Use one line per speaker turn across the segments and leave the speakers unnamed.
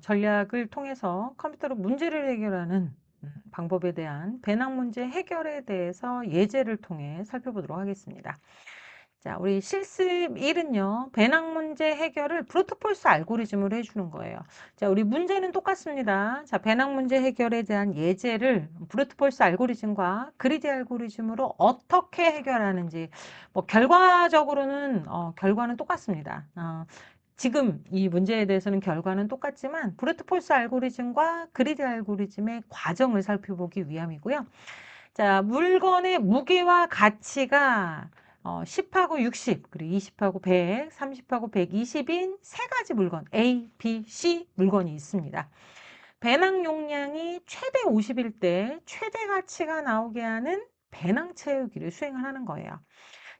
전략을 통해서 컴퓨터로 문제를 해결하는 방법에 대한 배낭 문제 해결에 대해서 예제를 통해 살펴보도록 하겠습니다. 자, 우리 실습 1은요, 배낭 문제 해결을 브루트폴스 알고리즘으로 해주는 거예요. 자, 우리 문제는 똑같습니다. 자, 배낭 문제 해결에 대한 예제를 브루트폴스 알고리즘과 그리디 알고리즘으로 어떻게 해결하는지, 뭐, 결과적으로는, 결과는 똑같습니다. 지금 이 문제에 대해서는 결과는 똑같지만 브루트폴스 알고리즘과 그리디 알고리즘의 과정을 살펴보기 위함이고요. 자, 물건의 무게와 가치가 10하고 60, 그리고 20하고 100, 30하고 120인 세 가지 물건, A, B, C 물건이 있습니다. 배낭 용량이 최대 50일 때 최대 가치가 나오게 하는 배낭 채우기를 수행을 하는 거예요.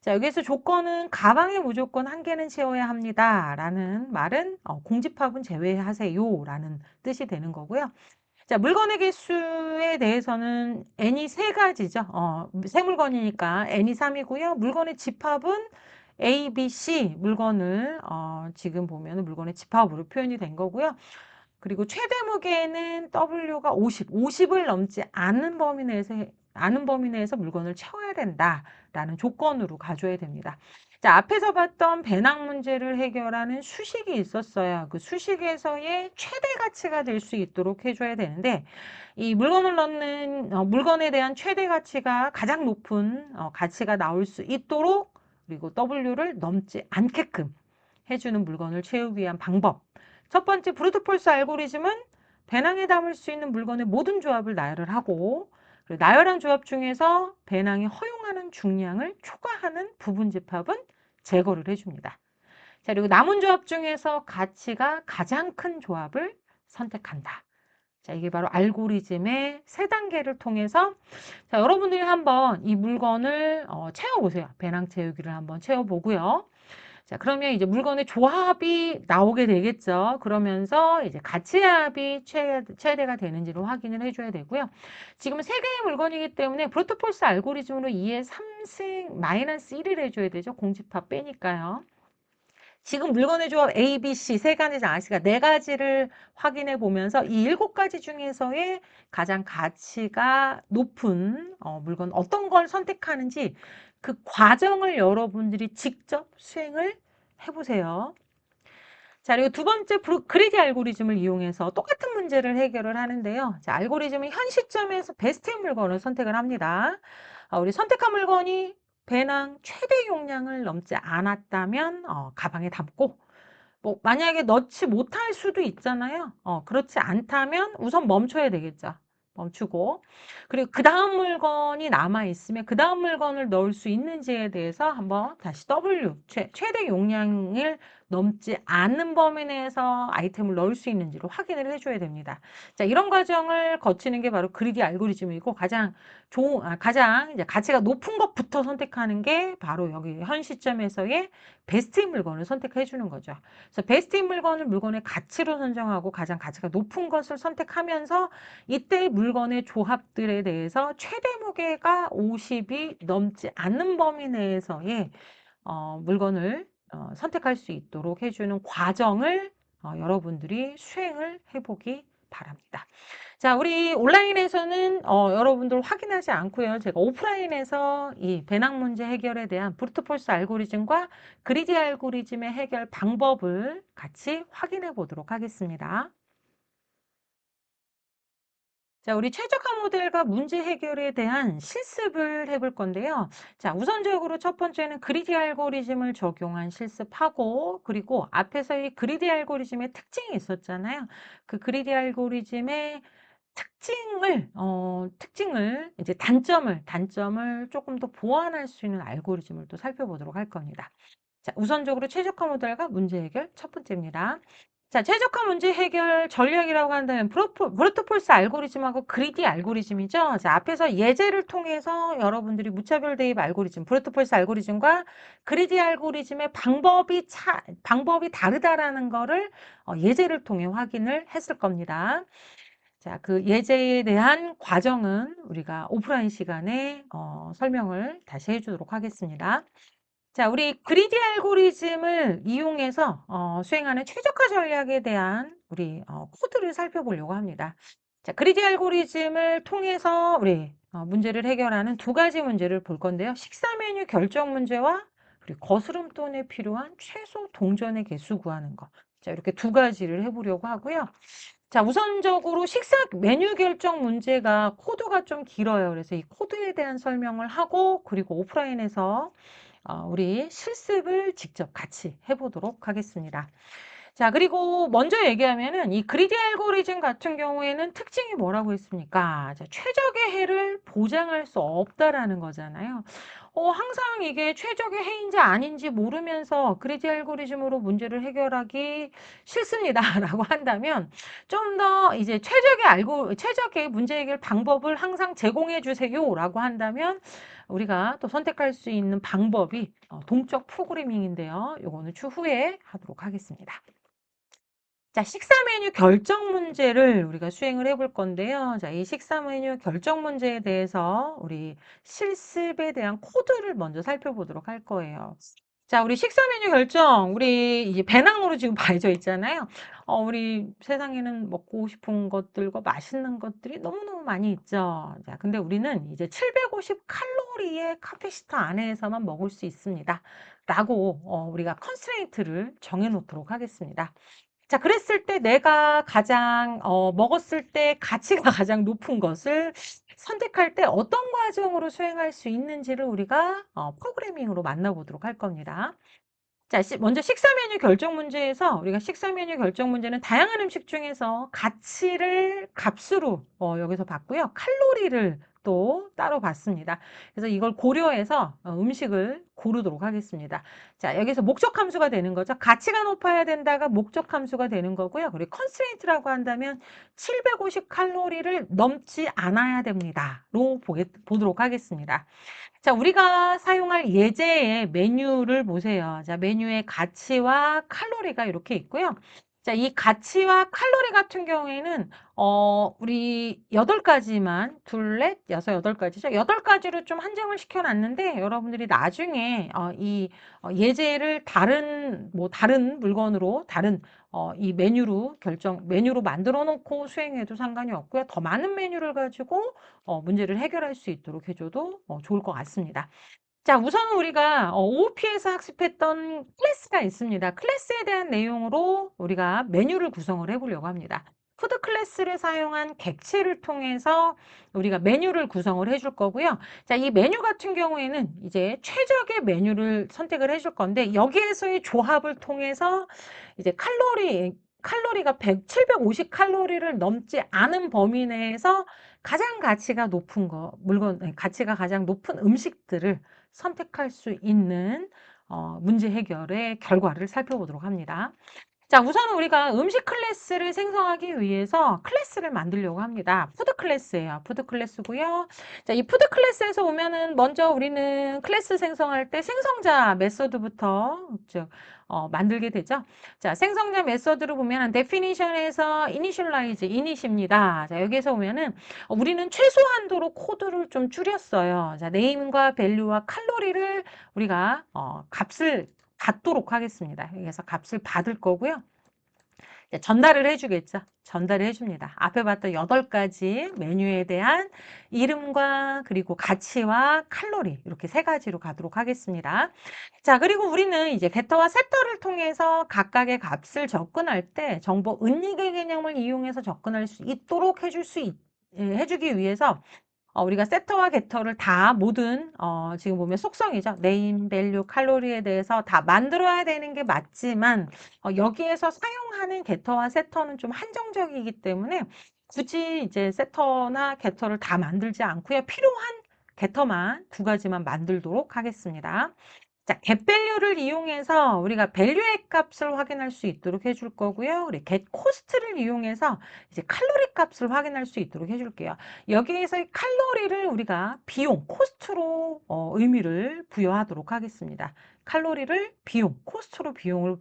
자, 여기서 조건은 가방에 무조건 한 개는 채워야 합니다. 라는 말은 공집합은 제외하세요. 라는 뜻이 되는 거고요. 자, 물건의 개수에 대해서는 n이 세 가지죠. 세 물건이니까 n이 3이고요. 물건의 집합은 A, B, C 물건을 지금 보면 물건의 집합으로 표현이 된 거고요. 그리고 최대 무게는 W가 50, 50을 넘지 않은 범위 내에서 물건을 채워야 된다라는 조건으로 가져야 됩니다. 자, 앞에서 봤던 배낭 문제를 해결하는 수식이 있었어요. 그 수식에서의 최대 가치가 될 수 있도록 해줘야 되는데, 이 물건을 넣는, 물건에 대한 최대 가치가 가장 높은 가치가 나올 수 있도록, 그리고 W를 넘지 않게끔 해주는 물건을 채우기 위한 방법. 첫 번째, 브루트폴스 알고리즘은 배낭에 담을 수 있는 물건의 모든 조합을 나열을 하고, 그리고 나열한 조합 중에서 배낭이 허용하는 중량을 초과하는 부분 집합은 제거를 해줍니다. 자, 그리고 남은 조합 중에서 가치가 가장 큰 조합을 선택한다. 자, 이게 바로 알고리즘의 세 단계를 통해서 자, 여러분들이 한번 이 물건을 채워보세요. 배낭 채우기를 한번 채워보고요. 자, 그러면 이제 물건의 조합이 나오게 되겠죠. 그러면서 이제 가치합이 최대가 되는지를 확인을 해줘야 되고요. 지금 세 개의 물건이기 때문에 브루트폴스 알고리즘으로 2의 3승 마이너스 1을 해줘야 되죠. 공집합 빼니까요. 지금 물건의 조합 A, B, C 세 가지 아시가 네 가지를 확인해 보면서 이 일곱 가지 중에서의 가장 가치가 높은 물건 어떤 걸 선택하는지 그 과정을 여러분들이 직접 수행을 해보세요. 자, 그리고 두 번째 그리디 알고리즘을 이용해서 똑같은 문제를 해결을 하는데요. 자, 알고리즘은 현 시점에서 베스트인 물건을 선택을 합니다. 우리 선택한 물건이 배낭 최대 용량을 넘지 않았다면 가방에 담고 뭐 만약에 넣지 못할 수도 있잖아요. 그렇지 않다면 우선 멈춰야 되겠죠. 멈추고 그리고 그 다음 물건이 남아 있으면 그 다음 물건을 넣을 수 있는지에 대해서 한번 다시 W 최대 용량을 넘지 않는 범위 내에서 아이템을 넣을 수 있는지를 확인을 해줘야 됩니다. 자, 이런 과정을 거치는 게 바로 그리디 알고리즘이고 가장 이제 가치가 높은 것부터 선택하는 게 바로 여기 현 시점에서의 베스트인 물건을 선택해 주는 거죠. 그래서 베스트인 물건을 물건의 가치로 선정하고 가장 가치가 높은 것을 선택하면서 이때 물건의 조합들에 대해서 최대 무게가 50이 넘지 않는 범위 내에서의 물건을 선택할 수 있도록 해주는 과정을 여러분들이 수행을 해보기 바랍니다. 자, 우리 온라인에서는 여러분들 확인하지 않고요. 제가 오프라인에서 이 배낭 문제 해결에 대한 브루트폴스 알고리즘과 그리디 알고리즘의 해결 방법을 같이 확인해 보도록 하겠습니다. 자, 우리 최적화 모델과 문제 해결에 대한 실습을 해볼 건데요. 자, 우선적으로 첫 번째는 그리디 알고리즘을 적용한 실습하고, 그리고 앞에서 이 그리디 알고리즘의 특징이 있었잖아요. 그 그리디 알고리즘의 이제 단점을 조금 더 보완할 수 있는 알고리즘을 또 살펴보도록 할 겁니다. 자, 우선적으로 최적화 모델과 문제 해결 첫 번째입니다. 자, 최적화 문제 해결 전략이라고 한다면 브루트폴스 알고리즘하고 그리디 알고리즘이죠. 자, 앞에서 예제를 통해서 여러분들이 무차별 대입 알고리즘, 브루트폴스 알고리즘과 그리디 알고리즘의 방법이 다르다라는 거를 예제를 통해 확인을 했을 겁니다. 자, 그 예제에 대한 과정은 우리가 오프라인 시간에 설명을 다시 해주도록 하겠습니다. 자, 우리 그리디 알고리즘을 이용해서 수행하는 최적화 전략에 대한 우리 코드를 살펴보려고 합니다. 자, 그리디 알고리즘을 통해서 우리 문제를 해결하는 두 가지 문제를 볼 건데요. 식사 메뉴 결정 문제와 그리고 거스름돈에 필요한 최소 동전의 개수 구하는 거. 자, 이렇게 두 가지를 해보려고 하고요. 자, 우선적으로 식사 메뉴 결정 문제가 코드가 좀 길어요. 그래서 이 코드에 대한 설명을 하고 그리고 오프라인에서 우리 실습을 직접 같이 해보도록 하겠습니다. 자, 그리고 먼저 얘기하면은 이 그리디 알고리즘 같은 경우에는 특징이 뭐라고 했습니까? 자, 최적의 해를 보장할 수 없다라는 거잖아요. 항상 이게 최적의 해인지 아닌지 모르면서 그리디 알고리즘으로 문제를 해결하기 싫습니다라고 한다면 좀 더 이제 최적의 문제 해결 방법을 항상 제공해 주세요라고 한다면 우리가 또 선택할 수 있는 방법이 동적 프로그래밍인데요. 요거는 추후에 하도록 하겠습니다. 자, 식사 메뉴 결정 문제를 우리가 수행을 해볼 건데요. 자, 이 식사 메뉴 결정 문제에 대해서 우리 실습에 대한 코드를 먼저 살펴보도록 할 거예요. 자, 우리 식사 메뉴 결정, 우리 이제 배낭으로 지금 봐져 있잖아요. 우리 세상에는 먹고 싶은 것들과 맛있는 것들이 너무너무 많이 있죠. 자, 근데 우리는 이제 750 칼로리의 카페시터 안에서만 먹을 수 있습니다. 라고 우리가 컨스트레인트를 정해 놓도록 하겠습니다. 자, 그랬을 때 내가 가장 먹었을 때 가치가 가장 높은 것을 선택할 때 어떤 과정으로 수행할 수 있는지를 우리가 프로그래밍으로 만나보도록 할 겁니다. 자, 먼저 식사 메뉴 결정 문제에서 우리가 식사 메뉴 결정 문제는 다양한 음식 중에서 가치를 값으로 여기서 봤고요. 칼로리를 또 따로 봤습니다. 그래서 이걸 고려해서 음식을 고르도록 하겠습니다. 자, 여기서 목적 함수가 되는 거죠. 가치가 높아야 된다가 목적 함수가 되는 거고요. 그리고 컨스트레인트라고 한다면 750 칼로리를 넘지 않아야 됩니다. 로 보도록 하겠습니다. 자, 우리가 사용할 예제의 메뉴를 보세요. 자, 메뉴의 가치와 칼로리가 이렇게 있고요. 자, 이 가치와 칼로리 같은 경우에는, 우리 8가지만, 둘, 넷, 여섯, 8가지죠. 8가지로 좀 한정을 시켜놨는데, 여러분들이 나중에, 예제를 다른 물건으로, 이 메뉴로 만들어 놓고 수행해도 상관이 없고요. 더 많은 메뉴를 가지고 문제를 해결할 수 있도록 해줘도 좋을 것 같습니다. 자, 우선 우리가 OOP에서 학습했던 클래스가 있습니다. 클래스에 대한 내용으로 우리가 메뉴를 구성을 해보려고 합니다. 푸드 클래스를 사용한 객체를 통해서 우리가 메뉴를 구성을 해줄 거고요. 자, 이 메뉴 같은 경우에는 이제 최적의 메뉴를 선택을 해줄 건데 여기에서의 조합을 통해서 이제 칼로리가 750 칼로리를 넘지 않은 범위 내에서 가장 가치가 높은 가치가 가장 높은 음식들을 선택할 수 있는 문제 해결의 결과를 살펴보도록 합니다. 자, 우선 우리가 음식 클래스를 생성하기 위해서 클래스를 만들려고 합니다. 푸드 클래스예요. 푸드 클래스고요. 자, 이 푸드 클래스에서 보면은 먼저 우리는 클래스 생성할 때 생성자 메서드부터 즉 만들게 되죠. 자, 생성자 메서드를 보면 definition에서 initialize, init입니다. 자, 여기에서 보면은 우리는 최소한도로 코드를 좀 줄였어요. 자, name과 value와 칼로리를 우리가 값을 받도록 하겠습니다. 여기서 값을 받을 거고요. 전달을 해주겠죠. 전달을 해줍니다. 앞에 봤던 8가지 메뉴에 대한 이름과 그리고 가치와 칼로리 이렇게 3가지로 가도록 하겠습니다. 자, 그리고 우리는 이제 게터와 세터를 통해서 각각의 값을 접근할 때 정보 은닉의 개념을 이용해서 접근할 수 있도록 해주기 위해서 우리가 세터와 게터를 다 모든 지금 보면 속성이죠. 네임, 밸류, 칼로리에 대해서 다 만들어야 되는 게 맞지만 여기에서 사용하는 게터와 세터는 좀 한정적이기 때문에 굳이 이제 세터나 게터를 다 만들지 않고요. 필요한 게터만 2가지만 만들도록 하겠습니다. 자, getValue를 이용해서 우리가 value의 값을 확인할 수 있도록 해줄 거고요. 우리 getCost를 이용해서 이제 칼로리 값을 확인할 수 있도록 해줄게요. 여기에서 이 칼로리를 우리가 비용, 코스트로 의미를 부여하도록 하겠습니다. 칼로리를 코스트로 비용을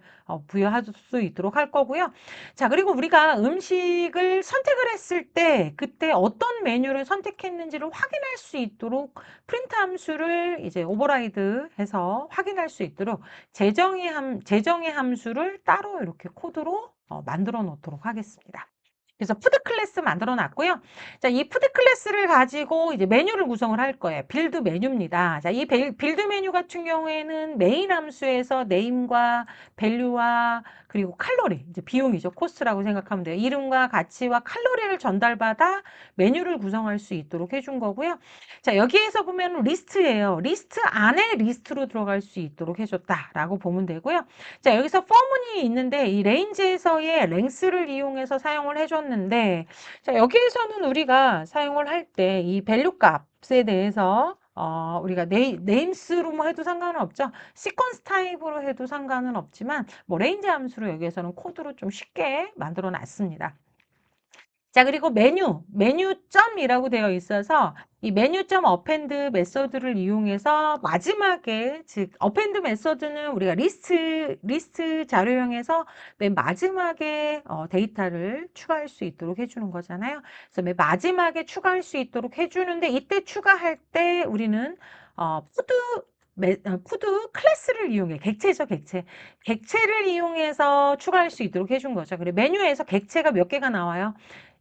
부여할 수 있도록 할 거고요. 자, 그리고 우리가 음식을 선택을 했을 때 그때 어떤 메뉴를 선택했는지를 확인할 수 있도록 프린트 함수를 이제 오버라이드 해서 확인할 수 있도록 재정의 함수를 따로 이렇게 코드로 만들어 놓도록 하겠습니다. 그래서 푸드 클래스 만들어 놨고요. 자, 이 푸드 클래스를 가지고 이제 메뉴를 구성을 할 거예요. 빌드 메뉴입니다. 자, 이 빌드 메뉴 같은 경우에는 메인 함수에서 네임과 밸류와 그리고 칼로리, 이제 비용이죠. 코스트라고 생각하면 돼요. 이름과 가치와 칼로리를 전달받아 메뉴를 구성할 수 있도록 해준 거고요. 자, 여기에서 보면 리스트예요. 리스트 안에 리스트로 들어갈 수 있도록 해줬다라고 보면 되고요. 자, 여기서 포문이 있는데 이 레인지에서의 랭스를 이용해서 사용을 해줬는데, 자, 여기에서는 우리가 사용을 할 때 이 밸류 값에 대해서 우리가 네임스로 뭐 해도 상관은 없죠. 시퀀스 타입으로 해도 상관은 없지만 뭐 레인지 함수로 여기에서는 코드로 좀 쉽게 만들어 놨습니다. 자, 그리고 메뉴점이라고 되어 있어서 이 메뉴점 어펜드 메서드를 이용해서 마지막에, 즉, 어펜드 메서드는 우리가 리스트 자료형에서 맨 마지막에 데이터를 추가할 수 있도록 해주는 거잖아요. 그래서 맨 마지막에 추가할 수 있도록 해주는데 이때 추가할 때 우리는 푸드 클래스를 이용해. 객체죠, 객체. 객체를 이용해서 추가할 수 있도록 해준 거죠. 그리고 메뉴에서 객체가 몇 개가 나와요?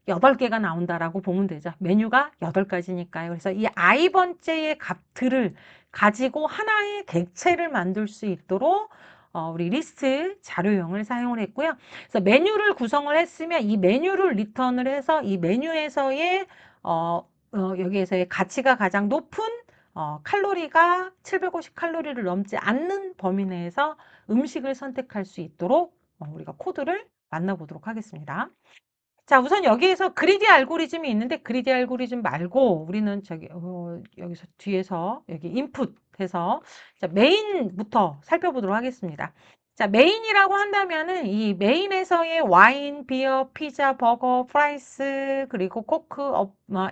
8개가 나온다라고 보면 되죠. 메뉴가 8가지니까요. 그래서 이 i번째의 값들을 가지고 하나의 객체를 만들 수 있도록 우리 리스트 자료형을 사용을 했고요. 그래서 메뉴를 구성을 했으면 이 메뉴를 리턴을 해서 이 메뉴에서의 여기에서의 가치가 가장 높은 칼로리가 750칼로리를 넘지 않는 범위 내에서 음식을 선택할 수 있도록 우리가 코드를 만나보도록 하겠습니다. 자, 우선 여기에서 그리디 알고리즘이 있는데 그리디 알고리즘 말고 우리는 여기서 뒤에서 여기 인풋해서 자, 메인부터 살펴보도록 하겠습니다. 자, 메인이라고 한다면은 이 메인에서의 와인, 비어, 피자, 버거, 프라이스, 그리고 코크,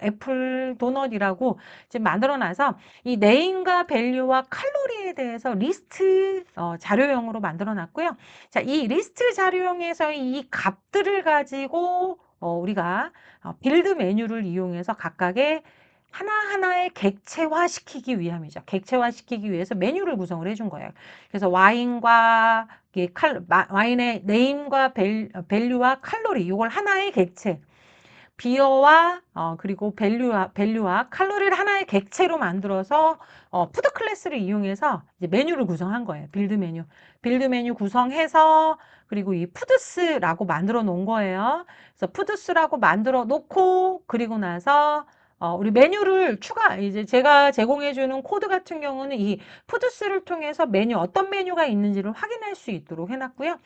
애플, 도넛이라고 지금 만들어놔서 이 네임과 밸류와 칼로리에 대해서 리스트 자료형으로 만들어놨고요. 자, 이 리스트 자료형에서의 이 값들을 가지고 우리가 빌드 메뉴를 이용해서 각각의 하나하나의 객체화시키기 위함이죠. 객체화시키기 위해서 메뉴를 구성을 해준 거예요. 그래서 와인의 네임과 밸류와 칼로리, 이걸 하나의 객체, 비어와 그리고 밸류와 칼로리를 하나의 객체로 만들어서 푸드 클래스를 이용해서 이제 메뉴를 구성한 거예요. 빌드 메뉴 구성해서 그리고 이 푸드스라고 만들어 놓은 거예요. 그래서 푸드스라고 만들어 놓고 그리고 나서 우리 메뉴를 이제 제가 제공해주는 코드 같은 경우는 이 푸드스를 통해서 어떤 메뉴가 있는지를 확인할 수 있도록 해놨고요.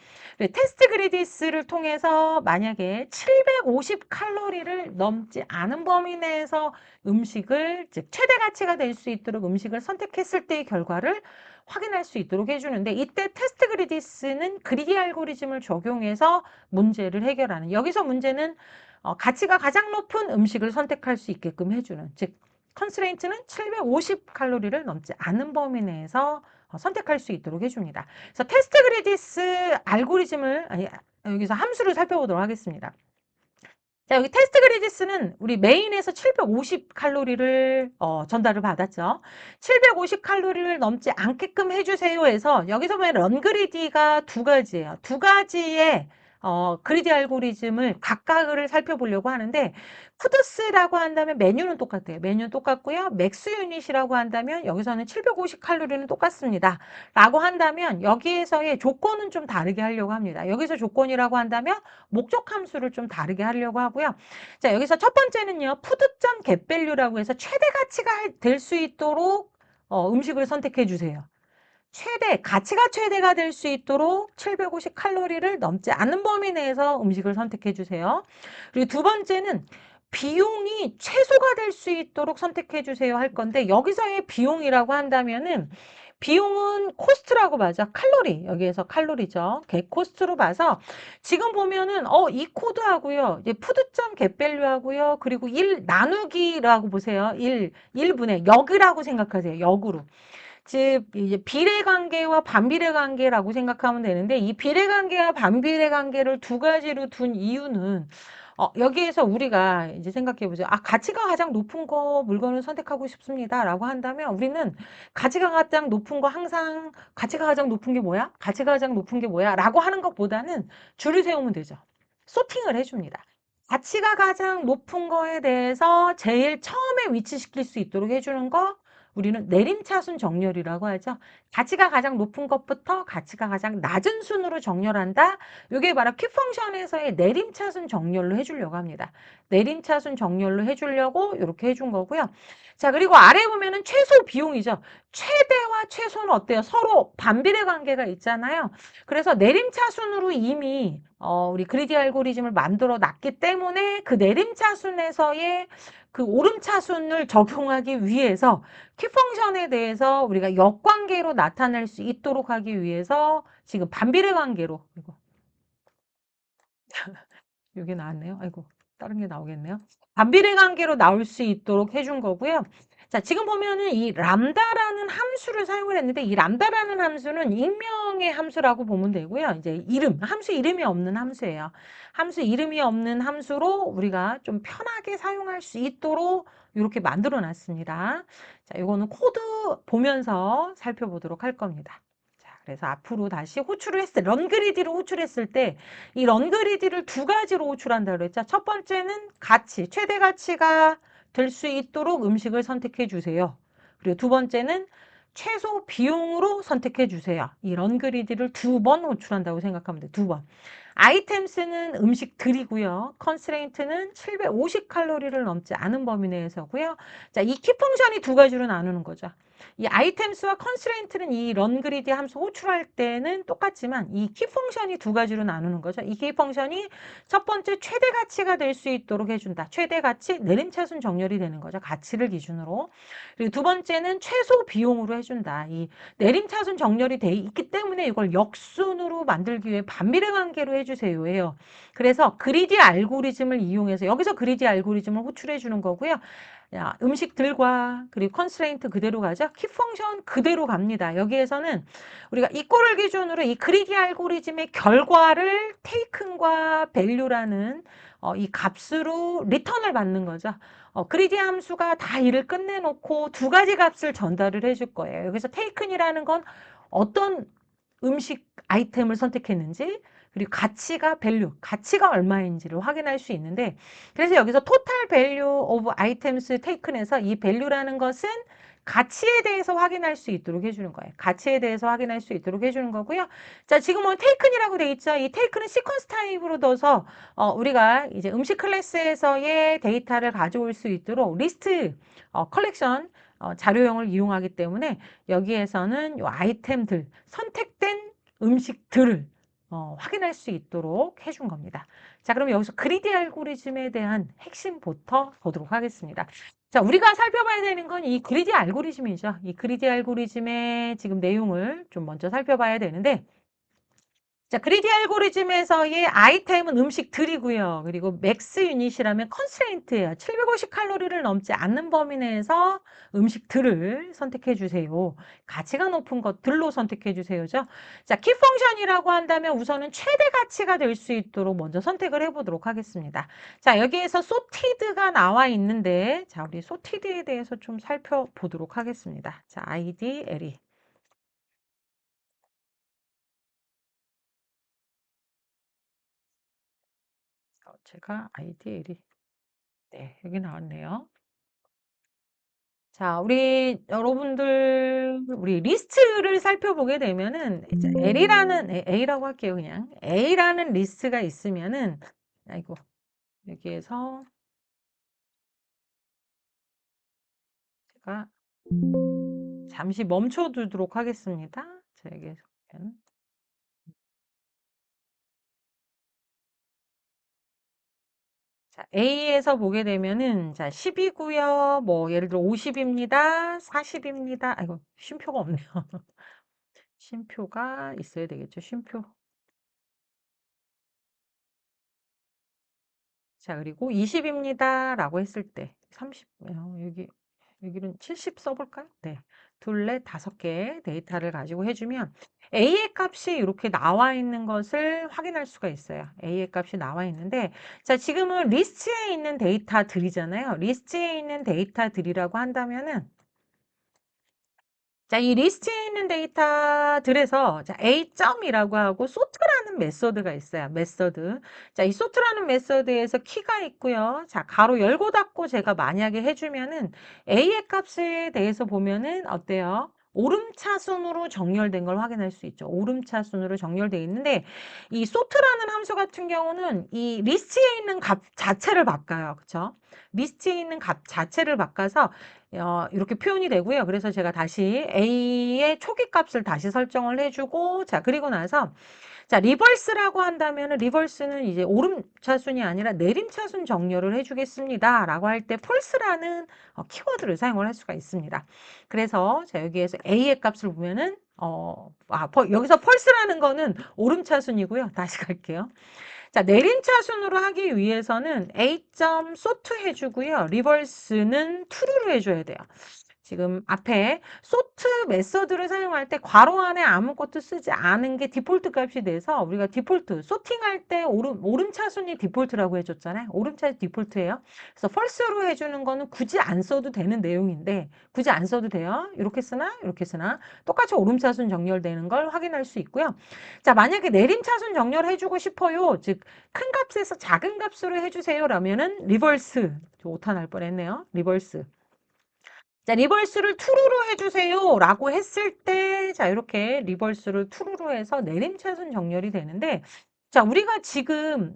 테스트 그리디스를 통해서 만약에 750칼로리를 넘지 않은 범위 내에서 즉 최대 가치가 될 수 있도록 음식을 선택했을 때의 결과를 확인할 수 있도록 해주는데 이때 테스트 그리디스는 그리디 알고리즘을 적용해서 문제를 해결하는, 여기서 문제는 가치가 가장 높은 음식을 선택할 수 있게끔 해주는, 즉 컨스트레인트는 750칼로리를 넘지 않은 범위 내에서 선택할 수 있도록 해줍니다. 그래서 테스트 그리디스 여기서 함수를 살펴보도록 하겠습니다. 자, 여기 테스트 그리디스는 우리 메인에서 750칼로리를 전달을 받았죠. 750칼로리를 넘지 않게끔 해주세요 해서 여기서 보면 런그리디가 두 가지예요. 두 가지의 그리디 알고리즘을 각각을 살펴보려고 하는데 푸드스라고 한다면 메뉴는 똑같아요. 메뉴는 똑같고요. 맥스 유닛이라고 한다면 여기서는 750칼로리는 똑같습니다. 라고 한다면 여기에서의 조건은 좀 다르게 하려고 합니다. 여기서 조건이라고 한다면 목적 함수를 좀 다르게 하려고 하고요. 자, 여기서 첫 번째는요. 푸드점 겟밸류라고 해서 최대 가치가 될 수 있도록 음식을 선택해 주세요. 가치가 최대가 될 수 있도록 750칼로리를 넘지 않는 범위 내에서 음식을 선택해 주세요. 그리고 두 번째는 비용이 최소가 될 수 있도록 선택해 주세요 할 건데 여기서의 비용이라고 한다면은 비용은 코스트라고 봐죠. 여기에서 칼로리죠. 코스트로 봐서 지금 보면은 이 코드하고요. 이제 푸드점 겟밸류하고요. 그리고 1 나누기라고 보세요. 1분의 역이라고 생각하세요. 역으로. 즉 이제 비례관계와 반비례관계라고 생각하면 되는데 이 비례관계와 반비례관계를 두 가지로 둔 이유는 여기에서 우리가 이제 생각해 보죠. 가치가 가장 높은 거 물건을 선택하고 싶습니다라고 한다면 우리는 가치가 가장 높은 거 항상 가치가 가장 높은 게 뭐야? 가치가 가장 높은 게 뭐야? 라고 하는 것보다는 줄을 세우면 되죠. 소팅을 해줍니다. 가치가 가장 높은 거에 대해서 제일 처음에 위치시킬 수 있도록 해주는 거 우리는 내림차순 정렬이라고 하죠. 가치가 가장 높은 것부터 가치가 가장 낮은 순으로 정렬한다. 이게 바로 퀵펑션에서의 내림차순 정렬로 해주려고 합니다. 내림차순 정렬로 해주려고 이렇게 해준 거고요. 자, 그리고 아래 보면은 최소 비용이죠. 최대와 최소는 어때요? 서로 반비례 관계가 있잖아요. 그래서 내림차순으로 이미 우리 그리디 알고리즘을 만들어 놨기 때문에 그 내림차순에서의 그 오름차순을 적용하기 위해서 킥펑션에 대해서 우리가 역관계로 나타낼 수 있도록 하기 위해서 지금 반비례 관계로 이거 여기 나왔네요. 아이고 다른 게 나오겠네요. 반비례 관계로 나올 수 있도록 해준 거고요. 자, 지금 보면은 이 람다라는 함수를 사용을 했는데 이 람다라는 함수는 익명의 함수라고 보면 되고요. 이제 함수 이름이 없는 함수예요. 함수 이름이 없는 함수로 우리가 좀 편하게 사용할 수 있도록 이렇게 만들어 놨습니다. 자, 이거는 코드 보면서 살펴보도록 할 겁니다. 자, 그래서 앞으로 다시 런그리디를 호출했을 때 이 런그리디를 두 가지로 호출한다 그랬죠. 첫 번째는 가치, 최대 가치가 될 수 있도록 음식을 선택해 주세요. 그리고 두 번째는 최소 비용으로 선택해 주세요. 이 런그리디를 두 번 호출한다고 생각하면 돼요. 두 번. 아이템스는 음식들이고요. 컨스트레인트는 750칼로리를 넘지 않은 범위 내에서고요. 자, 이 키펑션이 두 가지로 나누는 거죠. 이 아이템스와 컨스트레인트는 이 런그리디 함수 호출할 때는 똑같지만 이 키펑션이 두 가지로 나누는 거죠. 이 키펑션이 첫 번째 최대 가치가 될 수 있도록 해준다. 최대 가치 내림차순 정렬이 되는 거죠. 가치를 기준으로. 그리고 두 번째는 최소 비용으로 해준다. 이 내림차순 정렬이 돼 있기 때문에 이걸 역순으로 만들기 위해 반비례 관계로 해주세요. 해요. 그래서 그리디 알고리즘을 이용해서 여기서 그리디 알고리즘을 호출해 주는 거고요. 음식들과 그리고 컨스트레인트 그대로 가죠. 키 펑션 그대로 갑니다. 여기에서는 우리가 이 꼴을 기준으로 이 그리디 알고리즘의 결과를 테이큰과 밸류라는 이 값으로 리턴을 받는 거죠. 그리디 함수가 다 일을 끝내놓고 두 가지 값을 전달을 해줄 거예요. 여기서 테이큰이라는 건 어떤 음식 아이템을 선택했는지 그리고 가치가 가치가 얼마인지를 확인할 수 있는데 그래서 여기서 total value of items taken에서 이 value라는 것은 가치에 대해서 확인할 수 있도록 해주는 거예요. 가치에 대해서 확인할 수 있도록 해주는 거고요. 자, 지금 뭐 taken이라고 돼 있죠. 이 taken은 시퀀스 타입으로 둬서 우리가 이제 음식 클래스에서의 데이터를 가져올 수 있도록 리스트 컬렉션 자료형을 이용하기 때문에 여기에서는 이 아이템들, 선택된 음식들을 확인할 수 있도록 해준 겁니다. 자, 그럼 여기서 그리디 알고리즘에 대한 핵심부터 보도록 하겠습니다. 자, 우리가 살펴봐야 되는 건 이 그리디 알고리즘이죠. 이 그리디 알고리즘의 지금 내용을 좀 먼저 살펴봐야 되는데 자, 그리디 알고리즘에서의 아이템은 음식들이고요. 그리고 맥스 유닛이라면 컨스트레인트예요. 750칼로리를 넘지 않는 범위 내에서 음식들을 선택해 주세요. 가치가 높은 것들로 선택해 주세요죠. 자, 키 펑션이라고 한다면 우선은 최대 가치가 될 수 있도록 먼저 선택을 해 보도록 하겠습니다. 자, 여기에서 소티드가 나와 있는데 자, 우리 소티드에 대해서 좀 살펴보도록 하겠습니다. 자, ID, LE. 제가 ID, LE. 네, 여기 나왔네요. 자, 우리 여러분들 우리 리스트를 살펴보게 되면은 이제 A라고 할게요, 그냥. A라는 리스트가 있으면은 아이고, 여기에서 제가 잠시 멈춰 두도록 하겠습니다. 자, 여기에서 보면. 자, A에서 보게 되면은 자, 10이고요. 뭐 예를 들어 50입니다. 40입니다. 아이고, 쉼표가 없네요. 쉼표가 있어야 되겠죠, 쉼표. 자, 그리고 20입니다. 라고 했을 때 30, 여기 여기는 70 써볼까요? 네. 둘, 넷, 다섯 개 데이터를 가지고 해주면 A의 값이 이렇게 나와 있는 것을 확인할 수가 있어요. A의 값이 나와 있는데, 자, 지금은 리스트에 있는 데이터들이잖아요. 리스트에 있는 데이터들이라고 한다면은, 자, 이 리스트에 있는 데이터들에서 자, A점이라고 하고 sort라는 메소드가 있어요. 메소드. 자, 이 sort라는 메소드에서 키가 있고요. 자, 가로 열고 닫고 제가 만약에 해주면은 A의 값에 대해서 보면은 어때요? 오름차순으로 정렬된 걸 확인할 수 있죠. 오름차순으로 정렬되어 있는데 이 sort라는 함수 같은 경우는 이 리스트에 있는 값 자체를 바꿔요. 그렇죠? 리스트에 있는 값 자체를 바꿔서 이렇게 표현이 되고요. 그래서 제가 다시 A의 초기 값을 다시 설정을 해주고, 자, 그리고 나서, 자, 리버스라고 한다면, 리버스는 이제 오름차순이 아니라 내림차순 정렬을 해주겠습니다. 라고 할 때, 폴스라는 키워드를 사용을 할 수가 있습니다. 그래서, 자, 여기에서 A의 값을 보면은, 여기서 펄스라는 거는 오름차순이고요. 다시 갈게요. 자, 내림차순으로 하기 위해서는 A점 소트 해주고요. 리버스는 true로 해줘야 돼요. 지금 앞에 소트 메서드를 사용할 때 괄호 안에 아무것도 쓰지 않은 게 디폴트 값이 돼서 우리가 디폴트, 소팅할 때 오름차순이 디폴트라고 해줬잖아요. 오름차순이 디폴트예요. 그래서 false로 해주는 거는 굳이 안 써도 되는 내용인데 굳이 안 써도 돼요. 이렇게 쓰나 이렇게 쓰나 똑같이 오름차순 정렬되는 걸 확인할 수 있고요. 자, 만약에 내림차순 정렬해주고 싶어요. 즉 큰 값에서 작은 값으로 해주세요. 라면은 리버스, 오타 날 뻔했네요. 리버스. 자, 리버스를 true로 해주세요. 라고 했을 때, 자, 이렇게 리버스를 true로 해서 내림차순 정렬이 되는데, 자, 우리가 지금,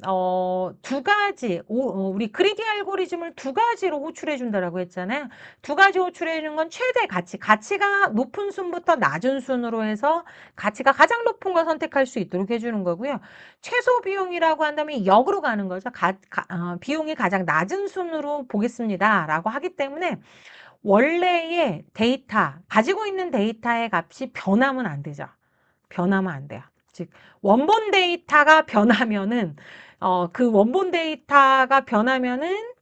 두 가지, 우리 그리디 알고리즘을 두 가지로 호출해 준다라고 했잖아요. 두 가지 호출해 주는 건 최대 가치, 가치가 높은 순부터 낮은 순으로 해서 가치가 가장 높은 걸 선택할 수 있도록 해주는 거고요. 최소 비용이라고 한다면 역으로 가는 거죠. 비용이 가장 낮은 순으로 보겠습니다. 라고 하기 때문에, 원래의 데이터, 가지고 있는 데이터의 값이 변하면 안 되죠. 변하면 안 돼요. 즉, 원본 데이터가 변하면은, 그 원본 데이터가 변하면은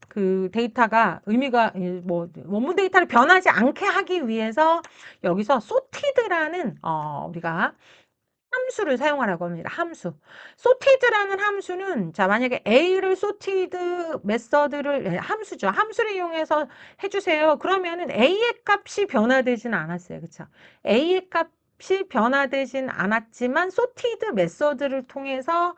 그 데이터가 의미가, 원본 데이터를 변하지 않게 하기 위해서 여기서 sorted라는, 우리가 함수를 사용하라고 합니다. 함수. sorted라는 함수는 자 만약에 A를 sorted 메서드를 함수죠. 함수를 이용해서 해주세요. 그러면은 A의 값이 변화되지는 않았어요. 그렇죠? A의 값이 변화되진 않았지만 sorted 메서드를 통해서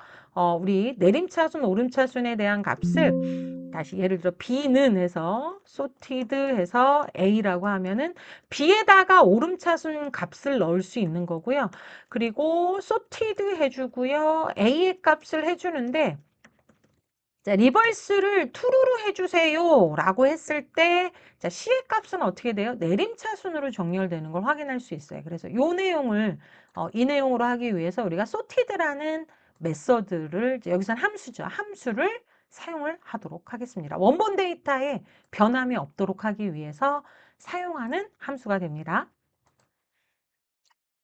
우리 내림차순, 오름차순에 대한 값을 다시 예를 들어 B는 해서 sorted 해서 A라고 하면은 B에다가 오름차순 값을 넣을 수 있는 거고요. 그리고 sorted 해주고요. A의 값을 해주는데 자, 리버스를 true로 해주세요 라고 했을 때 자, C의 값은 어떻게 돼요? 내림차순으로 정렬되는 걸 확인할 수 있어요. 그래서 이 내용을 이 내용으로 하기 위해서 우리가 sorted라는 메서드를 여기서는 함수죠. 함수를 사용을 하도록 하겠습니다. 원본 데이터에 변함이 없도록 하기 위해서 사용하는 함수가 됩니다.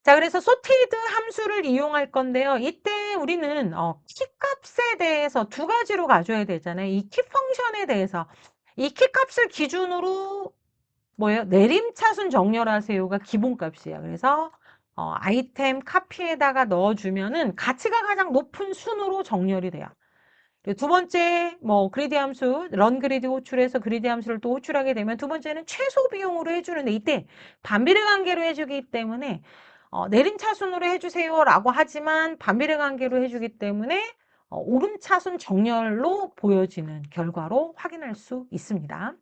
자, 그래서 sorted 함수를 이용할 건데요. 이때 우리는 키 값에 대해서 두 가지로 가져야 되잖아요. 이 키 펑션에 대해서 이 키 값을 기준으로 뭐예요? 내림차순 정렬하세요가 기본값이에요. 그래서 아이템 카피에다가 넣어주면은 가치가 가장 높은 순으로 정렬이 돼요. 그리고 두 번째, 그리디 함수, 런 그리디 호출해서 그리디 함수를 또 호출하게 되면 두 번째는 최소 비용으로 해주는데 이때 반비례 관계로 해주기 때문에 내림차순으로 해주세요라고 하지만 반비례 관계로 해주기 때문에 오름차순 정렬로 보여지는 결과로 확인할 수 있습니다.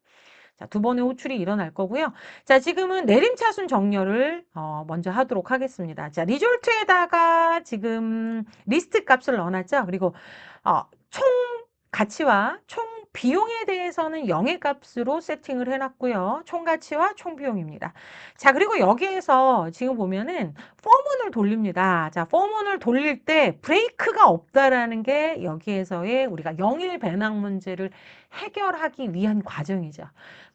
자, 두 번의 호출이 일어날 거고요. 자, 지금은 내림차순 정렬을 먼저 하도록 하겠습니다. 자, 리졸트에다가 지금 리스트 값을 넣어놨죠. 그리고 총 가치와 총 비용에 대해서는 0의 값으로 세팅을 해놨고요. 총 가치와 총 비용입니다. 자, 그리고 여기에서 지금 보면은 포문을 돌립니다. 자, 포문을 돌릴 때 브레이크가 없다라는 게 여기에서의 우리가 영일 배낭 문제를 해결하기 위한 과정이죠.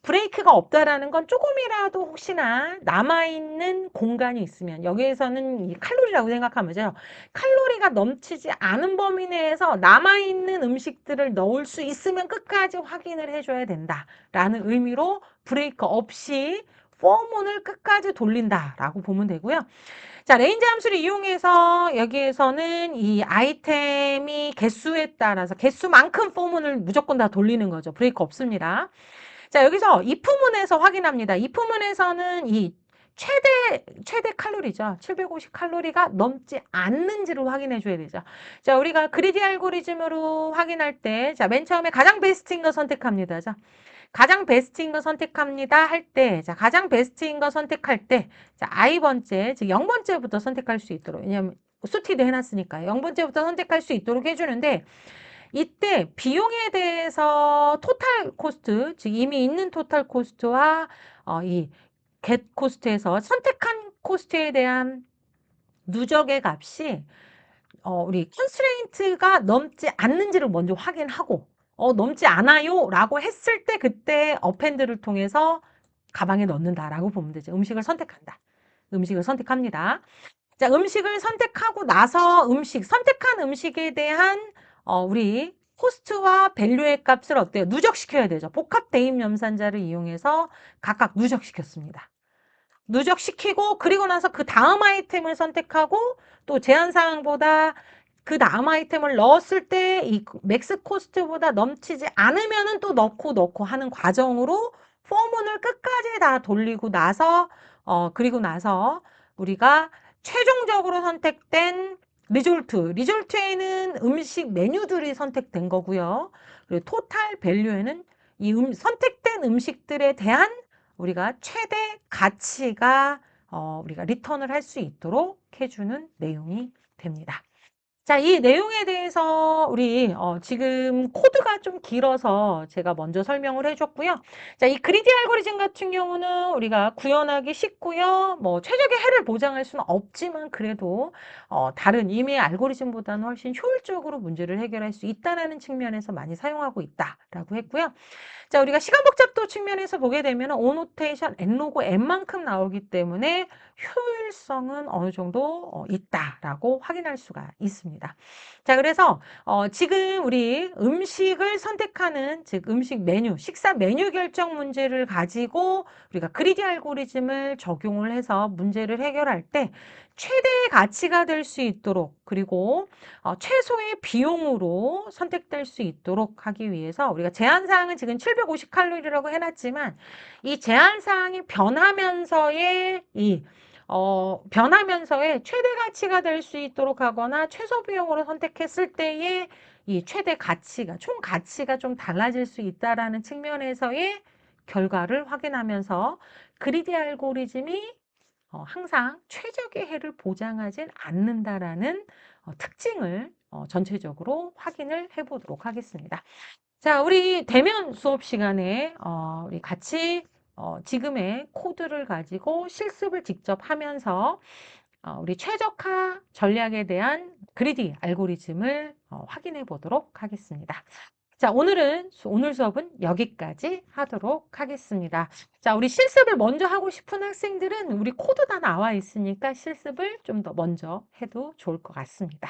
브레이크가 없다라는 건 조금이라도 혹시나 남아있는 공간이 있으면 여기에서는 이 칼로리라고 생각하면서 칼로리가 넘치지 않은 범위 내에서 남아있는 음식들을 넣을 수 있으면 끝까지 확인을 해줘야 된다라는 의미로 브레이크 없이 포문을 끝까지 돌린다라고 보면 되고요. 자, 레인지 함수를 이용해서 여기에서는 이 아이템이 개수에 따라서 개수만큼 포문을 무조건 다 돌리는 거죠. 브레이크 없습니다. 자, 여기서 if문에서 확인합니다. if문에서는 이 최대 칼로리죠. 750 칼로리가 넘지 않는지를 확인해 줘야 되죠. 자, 우리가 그리디 알고리즘으로 확인할 때, 자, 맨 처음에 가장 베스트인 거 선택합니다. 자, 가장 베스트인 거 선택합니다 할 때, 자, 가장 베스트인 거 선택할 때, 자, i번째, 즉 0번째부터 선택할 수 있도록, 왜냐면 수티도 해놨으니까요. 0번째부터 선택할 수 있도록 해주는데, 이때 비용에 대해서 토탈 코스트, 즉 이미 있는 토탈 코스트와 이 get 코스트에서 선택한 코스트에 대한 누적의 값이 우리 컨스트레인트가 넘지 않는지를 먼저 확인하고 넘지 않아요 라고 했을 때 그때 어펜드를 통해서 가방에 넣는다라고 보면 되죠. 음식을 선택한다. 음식을 선택합니다. 자, 음식을 선택하고 나서 선택한 음식에 대한 우리 코스트와 밸류의 값을 어때요? 누적시켜야 되죠. 복합 대입 염산자를 이용해서 각각 누적시켰습니다. 누적시키고 그리고 나서 그 다음 아이템을 선택하고 또 제한사항보다 그 다음 아이템을 넣었을 때 이 맥스 코스트보다 넘치지 않으면은 또 넣고 하는 과정으로 포문을 끝까지 다 돌리고 나서 그리고 나서 우리가 최종적으로 선택된 리졸트에는 음식 메뉴들이 선택된 거고요. 그리고 토탈 밸류에는 이 선택된 음식들에 대한 우리가 최대 가치가 우리가 리턴을 할 수 있도록 해주는 내용이 됩니다. 자, 이 내용에 대해서 우리 지금 코드가 좀 길어서 제가 먼저 설명을 해줬고요. 자, 이 그리디 알고리즘 같은 경우는 우리가 구현하기 쉽고요. 뭐 최적의 해를 보장할 수는 없지만 그래도 다른 임의 알고리즘보다는 훨씬 효율적으로 문제를 해결할 수 있다는 측면에서 많이 사용하고 있다라고 했고요. 자, 우리가 시간 복잡도 측면에서 보게 되면 오노테이션 n로고 n만큼 나오기 때문에 효율성은 어느 정도 있다라고 확인할 수가 있습니다. 자, 그래서 지금 우리 음식을 선택하는 즉 음식 메뉴, 식사 메뉴 결정 문제를 가지고 우리가 그리디 알고리즘을 적용을 해서 문제를 해결할 때 최대의 가치가 될 수 있도록 그리고 최소의 비용으로 선택될 수 있도록 하기 위해서 우리가 제한사항은 지금 750칼로리라고 해놨지만 이 제한사항이 변하면서의 최대 가치가 될 수 있도록 하거나 최소 비용으로 선택했을 때의 이 최대 가치가, 총 가치가 좀 달라질 수 있다라는 측면에서의 결과를 확인하면서 그리디 알고리즘이 항상 최적의 해를 보장하진 않는다라는 특징을 전체적으로 확인을 해보도록 하겠습니다. 자, 우리 대면 수업 시간에 우리 같이 지금의 코드를 가지고 실습을 직접 하면서 우리 최적화 전략에 대한 그리디 알고리즘을 확인해 보도록 하겠습니다. 자, 오늘 수업은 여기까지 하도록 하겠습니다. 자, 우리 실습을 먼저 하고 싶은 학생들은 우리 코드 다 나와 있으니까 실습을 좀 더 먼저 해도 좋을 것 같습니다.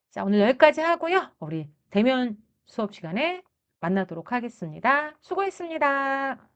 자, 오늘 여기까지 하고요. 우리 대면 수업 시간에 만나도록 하겠습니다. 수고했습니다.